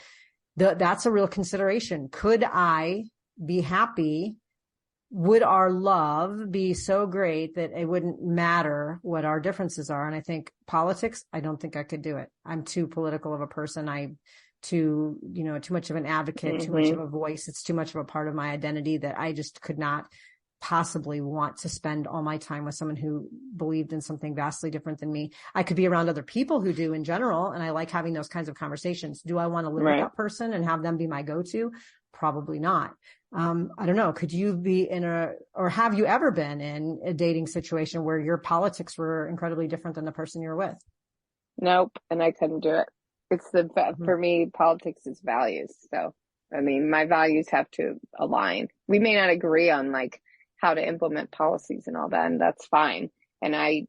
that's a real consideration. Could I be happy? Would our love be so great that it wouldn't matter what our differences are? And I think politics, I don't think I could do it. I'm too political of a person. Too much of an advocate, too much of a voice. It's too much of a part of my identity that I just could not possibly want to spend all my time with someone who believed in something vastly different than me. I could be around other people who do in general, and I like having those kinds of conversations. Do I want to live with that person and have them be my go-to? Probably not. I don't know. Could you be or have you ever been in a dating situation where your politics were incredibly different than the person you're with? Nope. And I couldn't do it. For me, politics is values. So, I mean, my values have to align. We may not agree on like how to implement policies and all that, and that's fine. And I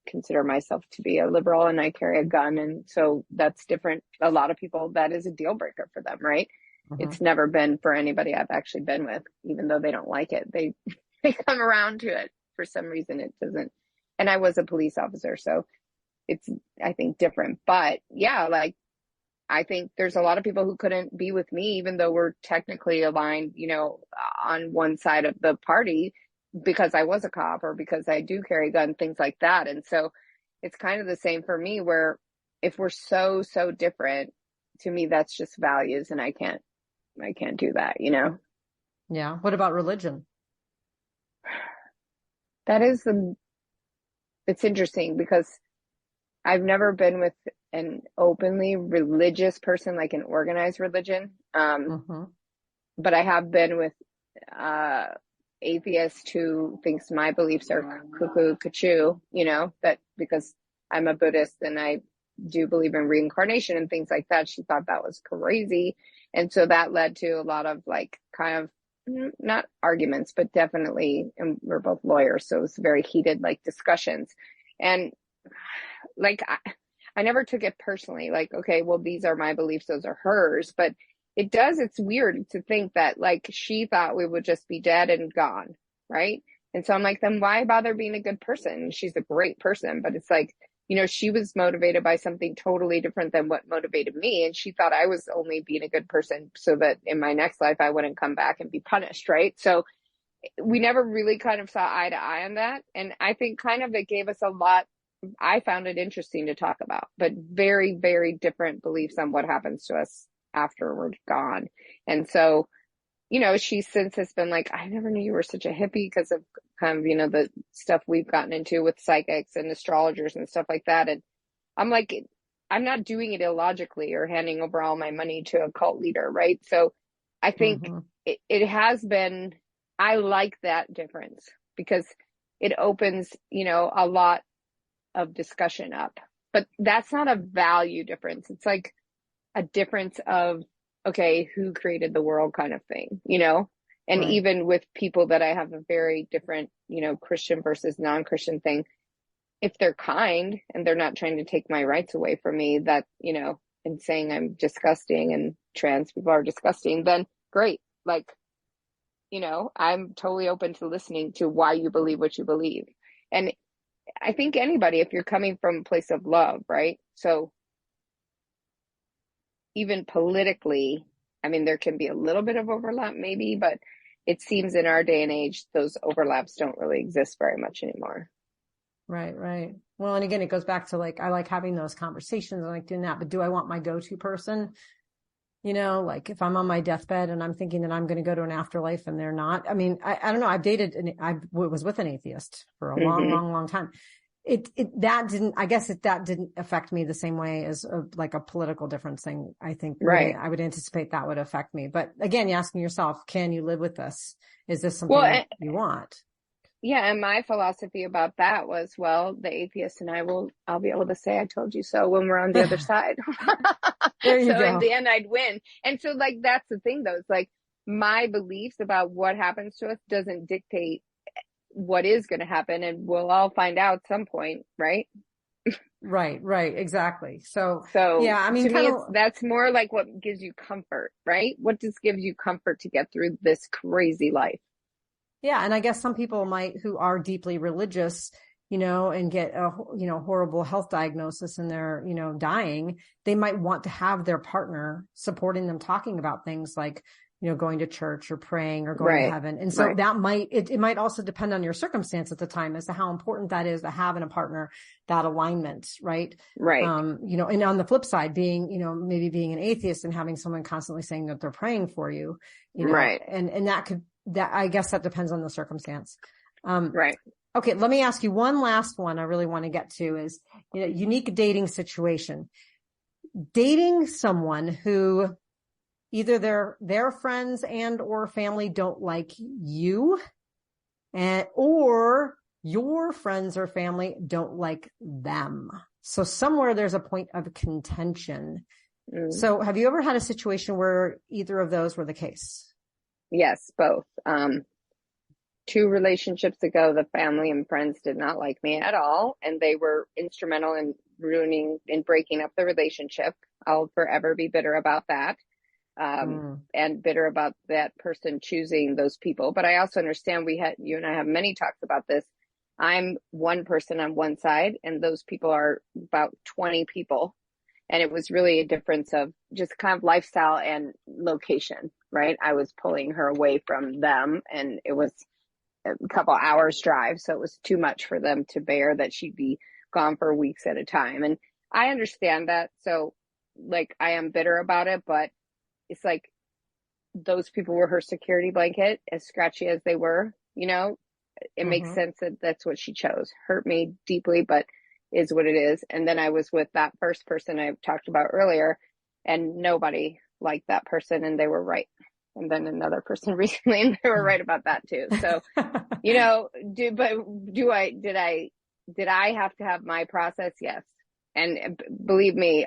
consider myself to be a liberal, and I carry a gun. And so that's different. A lot of people, that is a deal breaker for them, right? It's never been for anybody I've actually been with, even though they don't like it. They come around to it. For some reason, it doesn't. And I was a police officer, so it's, I think, different. But yeah, like, I think there's a lot of people who couldn't be with me, even though we're technically aligned, on one side of the party, because I was a cop or because I do carry a gun, things like that. And so it's kind of the same for me, where if we're so different, to me, that's just values, and I can't do that, Yeah. What about religion? It's interesting because I've never been with an openly religious person, like an organized religion. But I have been with atheist who thinks my beliefs are cuckoo cuckoo, that because I'm a Buddhist and I do believe in reincarnation and things like that. She thought that was crazy. And so that led to a lot of like kind of not arguments, but definitely, and we're both lawyers, so it was very heated like discussions. And like, I never took it personally, like, okay, well, these are my beliefs, those are hers. But it's weird to think that like she thought we would just be dead and gone, right? And so I'm like, then why bother being a good person? She's a great person, but it's like, she was motivated by something totally different than what motivated me. And she thought I was only being a good person so that in my next life, I wouldn't come back and be punished, right? So we never really kind of saw eye to eye on that. And I think kind of it gave us a lot. I found it interesting to talk about, but very, very different beliefs on what happens to us after we're gone. And so, she since has been like, I never knew you were such a hippie because of kind of, the stuff we've gotten into with psychics and astrologers and stuff like that. And I'm like, I'm not doing it illogically or handing over all my money to a cult leader, right? So I think it has been, I like that difference because it opens, a lot of discussion up. But that's not a value difference. It's like a difference of, okay, who created the world kind of thing, and right. Even with people that I have a very different, Christian versus non-Christian thing, if they're kind and they're not trying to take my rights away from me, that, and saying I'm disgusting and trans people are disgusting, then great. Like, I'm totally open to listening to why you believe what you believe. And I think anybody, if you're coming from a place of love, right? So even politically, I mean, there can be a little bit of overlap maybe, but it seems in our day and age, those overlaps don't really exist very much anymore. Right, right. Well, and again, it goes back to like, I like having those conversations. I like doing that, but do I want my go-to person? Like if I'm on my deathbed and I'm thinking that I'm going to go to an afterlife and they're not, I mean, I don't know. I was with an atheist for a long, long, long time. that didn't affect me the same way as like a political difference thing. I think Right. I would anticipate that would affect me. But again, you're asking yourself, can you live with this? Is this something you want? Yeah. And my philosophy about that was, well, the atheist and I'll be able to say, I told you so when we're on the other side. There you So go. in the end, I'd win. And so like, that's the thing though. It's like my beliefs about what happens to us doesn't dictate what is going to happen. And we'll all find out at some point. Right. Right. Exactly. So So yeah, I mean, to me, that's more like what gives you comfort, right? What just gives you comfort to get through this crazy life? yeah. And I guess some people who are deeply religious, and get a, horrible health diagnosis and they're, dying, they might want to have their partner supporting them, talking about things like, going to church or praying or going to heaven. And so that it might also depend on your circumstance at the time as to how important that is to have in a partner, that alignment. Right. Right. And on the flip side, maybe being an atheist and having someone constantly saying that they're praying for you, right. And I guess that depends on the circumstance. Right. Okay. Let me ask you one last one I really want to get to is, unique dating situation. Dating someone who either their friends and or family don't like you, or your friends or family don't like them. So somewhere there's a point of contention. So have you ever had a situation where either of those were the case? Yes, both. 2 relationships ago, the family and friends did not like me at all, and they were instrumental in breaking up the relationship. I'll forever be bitter about that. And bitter about that person choosing those people. But I also understand you and I have many talks about this. I'm one person on one side and those people are about 20 people. And it was really a difference of just kind of lifestyle and location, right? I was pulling her away from them and it was a couple hours drive. So it was too much for them to bear that she'd be gone for weeks at a time. And I understand that. So like, I am bitter about it, but it's like those people were her security blanket, as scratchy as they were, it makes sense that that's what she chose. Hurt me deeply, but is what it is. And then I was with that first person I talked about earlier and nobody liked that person and they were right. And then another person recently and they were right about that too. So, did I have to have my process? Yes. And believe me,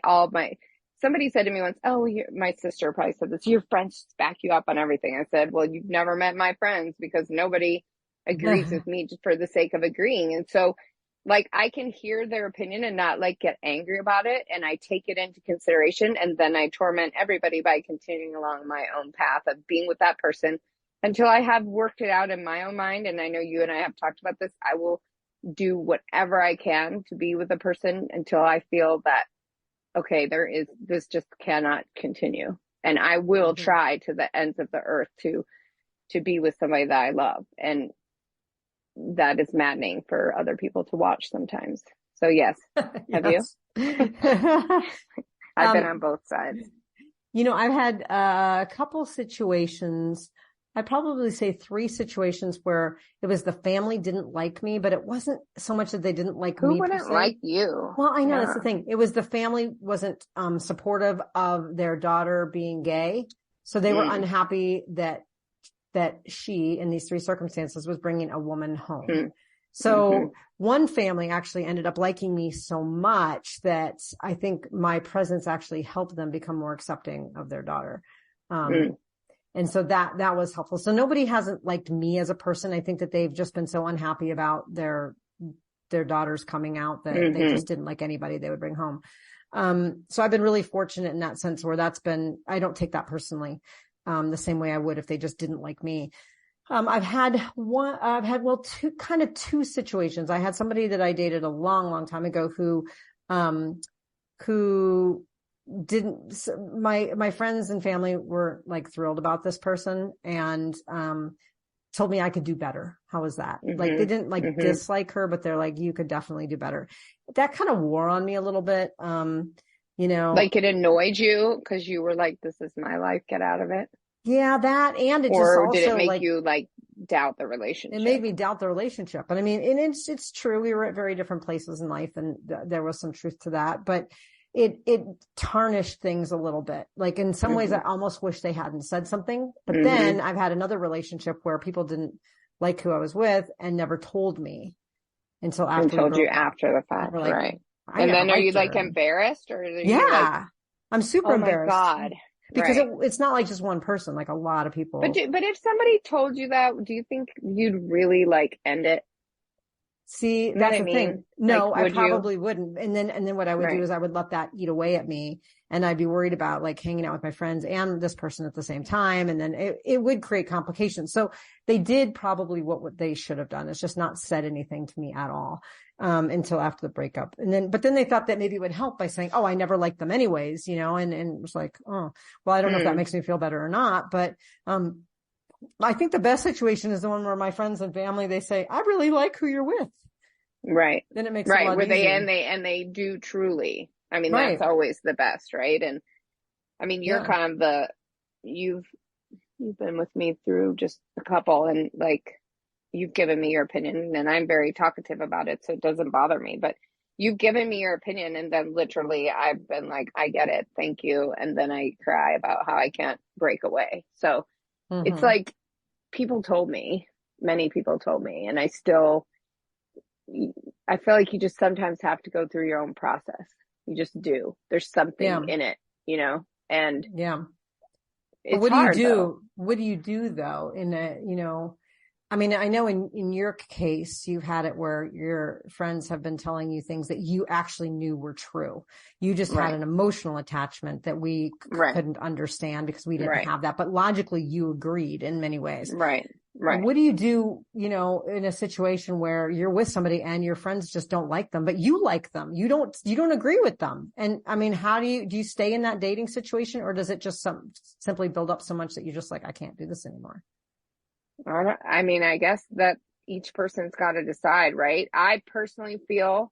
somebody said to me once, oh, my sister probably said this, your friends back you up on everything. I said, well, you've never met my friends because nobody agrees with me just for the sake of agreeing. And so like, I can hear their opinion and not like get angry about it. And I take it into consideration. And then I torment everybody by continuing along my own path of being with that person until I have worked it out in my own mind. And I know you and I have talked about this. I will do whatever I can to be with a person until I feel that, okay, this just cannot continue. And I will try to the ends of the earth to be with somebody that I love. And that is maddening for other people to watch sometimes. So yes. Have you? I've been on both sides. I've had a couple situations. I'd probably say 3 situations where it was the family didn't like me, but it wasn't so much that they didn't like me. Who wouldn't like you? Well, I know that's the thing. It was the family wasn't supportive of their daughter being gay. So they were unhappy that she, in these 3 circumstances, was bringing a woman home. So one family actually ended up liking me so much that I think my presence actually helped them become more accepting of their daughter. And so that was helpful. So nobody hasn't liked me as a person. I think that they've just been so unhappy about their daughters coming out that they just didn't like anybody they would bring home. So I've been really fortunate in that sense where I don't take that personally. The same way I would if they just didn't like me. I've had two situations. I had somebody that I dated a long, long time ago who didn't, my friends and family were like thrilled about this person and, told me I could do better. How was that? Like they didn't dislike her, but they're like, you could definitely do better. That kind of wore on me a little bit. Like it annoyed you because you were like, this is my life, get out of it. Yeah, that, and it or just also did it make you like doubt the relationship. It made me doubt the relationship. But I mean, and it's true. We were at very different places in life, and there was some truth to that, but it tarnished things a little bit. Like in some ways, I almost wish they hadn't said something, but then I've had another relationship where people didn't like who I was with and never told me until after. And told you after the fact, like, right? And then are you like embarrassed, or are you like, I'm super embarrassed. Oh my God. Because it's not like just one person, like a lot of people. But if somebody told you that, do you think you'd really like end it? See, that's the thing. No, like, I probably wouldn't. And then what I would do is I would let that eat away at me, and I'd be worried about like hanging out with my friends and this person at the same time. And then it would create complications. So they did probably what they should have done. It's just not said anything to me at all, until after the breakup. But then they thought that maybe it would help by saying, oh, I never liked them anyways, and it was like, oh, well, I don't know if that makes me feel better or not, but, I think the best situation is the one where my friends and family, they say, I really like who you're with. Right. Then it makes it a lot where easier. they do truly. I mean, that's always the best, right? And I mean, you're kind of you've been with me through just a couple, and like, you've given me your opinion, and I'm very talkative about it, so it doesn't bother me, but you've given me your opinion, and then literally I've been like, I get it. Thank you. And then I cry about how I can't break away. So it's like many people told me, and I feel like you just sometimes have to go through your own process. You just do. There's something in it, and but what do you do? What do you do though in I mean, I know in your case, you've had it where your friends have been telling you things that you actually knew were true. You just had an emotional attachment that we couldn't understand because we didn't have that. But logically, you agreed in many ways. Right. What do you do, in a situation where you're with somebody and your friends just don't like them, but you like them? You don't agree with them. And I mean, how do you stay in that dating situation, or does it just simply build up so much that you're just like, I can't do this anymore? I mean, I guess that each person's got to decide, right? I personally feel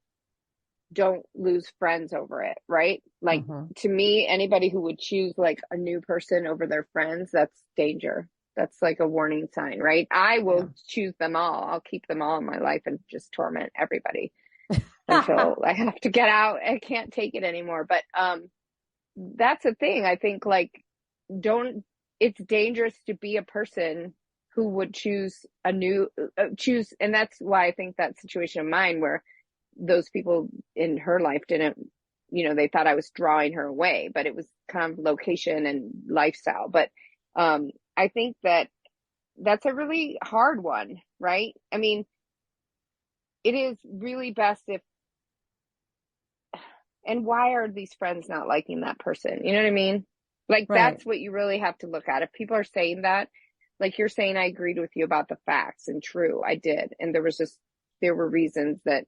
don't lose friends over it, right? Like to me, anybody who would choose like a new person over their friends, that's danger. That's like a warning sign, right? I will choose them all. I'll keep them all in my life and just torment everybody until I have to get out. I can't take it anymore. But that's the thing. I think like it's dangerous to be a person who would choose and that's why I think that situation of mine where those people in her life didn't, they thought I was drawing her away, but it was kind of location and lifestyle. But I think that's a really hard one, right? I mean, it is really best and why are these friends not liking that person? You know what I mean? Like, that's what you really have to look at. If people are saying that, like you're saying, I agreed with you about the facts, and true, I did. And there were reasons that,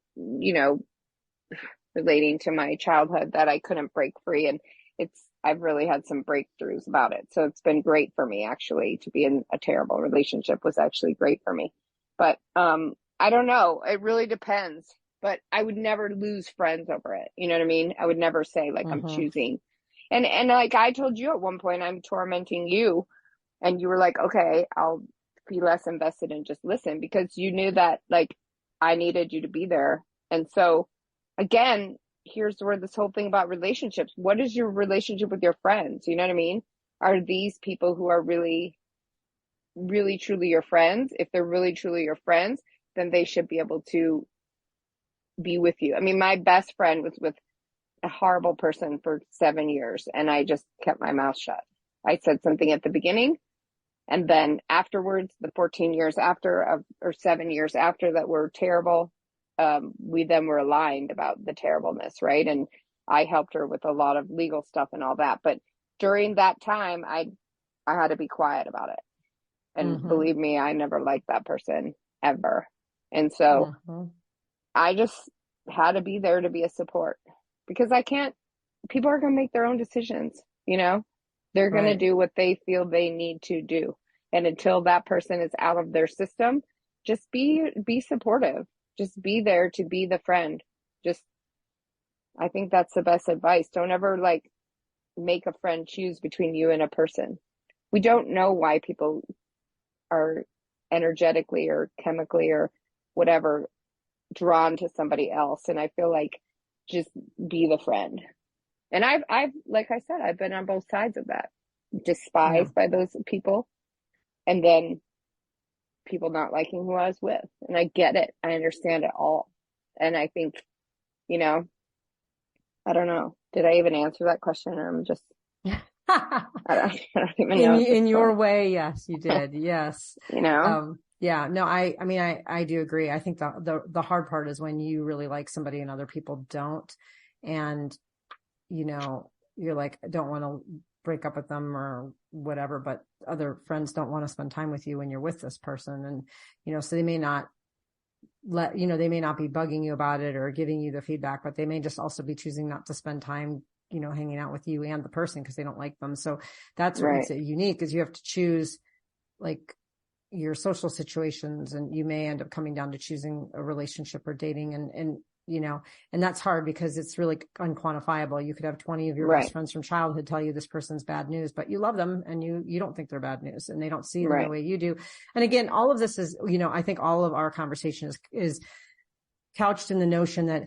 relating to my childhood that I couldn't break free. And I've really had some breakthroughs about it. So it's been great for me, actually. To be in a terrible relationship was actually great for me. But I don't know. It really depends. But I would never lose friends over it. You know what I mean? I would never say like I'm choosing. And like I told you at one point, I'm tormenting you. And you were like, okay, I'll be less invested and just listen, because you knew that like I needed you to be there. And so again, here's where this whole thing about relationships. What is your relationship with your friends? You know what I mean? Are these people who are really, really, truly your friends? If they're really, truly your friends, then they should be able to be with you. I mean, my best friend was with a horrible person for 7 years, and I just kept my mouth shut. I said something at the beginning, and then afterwards, the 14 years after, or 7 years after that were terrible, we then were aligned about the terribleness, right? And I helped her with a lot of legal stuff and all that. But during that time, I had to be quiet about it. And believe me, I never liked that person ever. And so I just had to be there to be a support, because people are going to make their own decisions, They're going to do what they feel they need to do. And until that person is out of their system, just be supportive. Just be there to be the friend. I think that's the best advice. Don't ever like make a friend choose between you and a person. We don't know why people are energetically or chemically or whatever drawn to somebody else. And I feel like just be the friend. And I've, like I said, I've been on both sides of that, despised by those people, and then people not liking who I was with. And I get it. I understand it all. And I think, you know, I don't know. Did I even answer that question? Or I'm just, I don't even know. In your way, yes, you did. Yes. You know? Yeah, no, I mean, I do agree. I think the hard part is when you really like somebody and other people don't. And, you know, you're like, I don't want to break up with them or whatever, but other friends don't want to spend time with you when you're with this person. And, you know, so they may not they may not be bugging you about it or giving you the feedback, but they may just also be choosing not to spend time, you know, hanging out with you and the person because they don't like them. So that's what makes it unique, is you have to choose like your social situations, and you may end up coming down to choosing a relationship or dating. And, you know, and that's hard because it's really unquantifiable. You could have 20 of your best friends from childhood tell you this person's bad news, but you love them and you don't think they're bad news, and they don't see them the way you do. And again, all of this is, you know, I think all of our conversation is couched in the notion that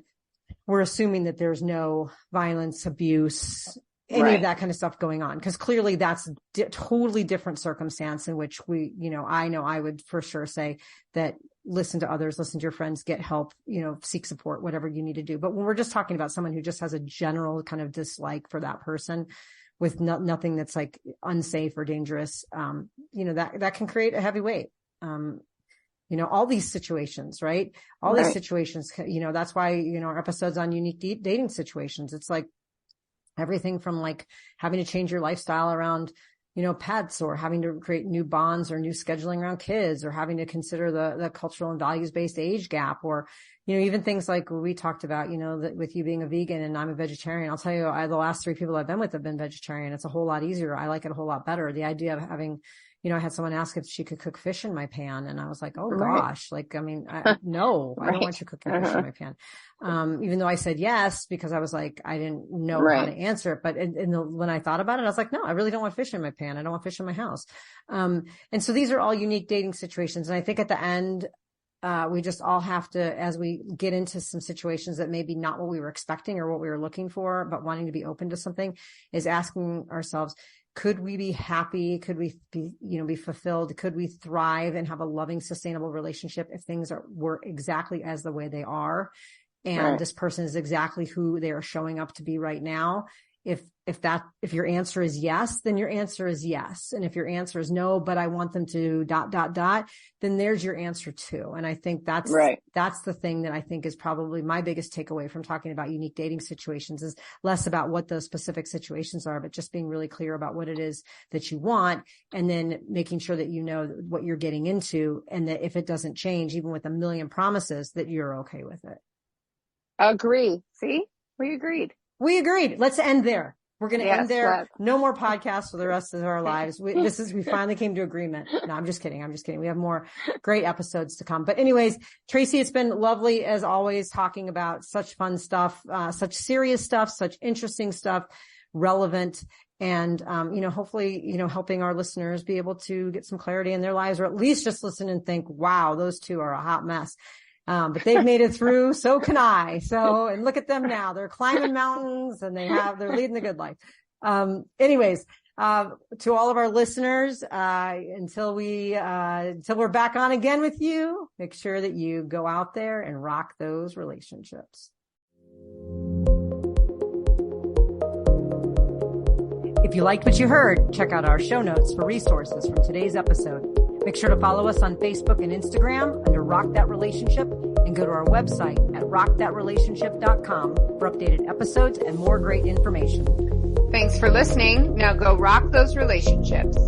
we're assuming that there's no violence, abuse, any of that kind of stuff going on. Because clearly that's totally different circumstance in which we, you know I would for sure say that listen to others, listen to your friends, get help, you know, seek support, whatever you need to do. But when we're just talking about someone who just has a general kind of dislike for that person with nothing that's like unsafe or dangerous, you know, that can create a heavy weight. You know, all these situations, right? All these situations, you know, that's why, you know, our episodes on unique dating situations, it's like everything from like having to change your lifestyle around, you know, pets, or having to create new bonds or new scheduling around kids, or having to consider the cultural and values-based age gap, or, you know, even things like we talked about, you know, that with you being a vegan and I'm a vegetarian, I'll tell you, the last 3 people I've been with have been vegetarian. It's a whole lot easier. I like it a whole lot better. The idea of having, you know, I had someone ask if she could cook fish in my pan, and I was like, oh gosh, like, I mean, no, I don't want you cooking fish in my pan. Even though I said yes, because I was like, I didn't know how to answer it. But when I thought about it, I was like, no, I really don't want fish in my pan. I don't want fish in my house. And so these are all unique dating situations. And I think at the end, we just all have to, as we get into some situations that maybe not what we were expecting or what we were looking for, but wanting to be open to something, is asking ourselves, could we be happy? Could we be, you know, be fulfilled? Could we thrive and have a loving, sustainable relationship if things were exactly as the way they are? And this person is exactly who they are showing up to be right now. If your answer is yes, then your answer is yes. And if your answer is no, but I want them to ... then there's your answer too. And I think that's the thing that I think is probably my biggest takeaway from talking about unique dating situations, is less about what those specific situations are, but just being really clear about what it is that you want, and then making sure that you know what you're getting into, and that if it doesn't change, even with a million promises, that you're okay with it. Agree. See, we agreed. Let's end there. We're going to end there. No more podcasts for the rest of our lives. We finally came to agreement. No, I'm just kidding. We have more great episodes to come. But anyways, Tracy, it's been lovely as always talking about such fun stuff, such serious stuff, such interesting stuff, relevant, and, you know, hopefully, you know, helping our listeners be able to get some clarity in their lives, or at least just listen and think, wow, those two are a hot mess. But they've made it through. So can I. And look at them now. They're climbing mountains and they're leading the good life. Anyways, to all of our listeners, until we're back on again with you, make sure that you go out there and rock those relationships. If you liked what you heard, check out our show notes for resources from today's episode. Make sure to follow us on Facebook and Instagram under Rock That Relationship, and go to our website at rockthatrelationship.com for updated episodes and more great information. Thanks for listening. Now go rock those relationships.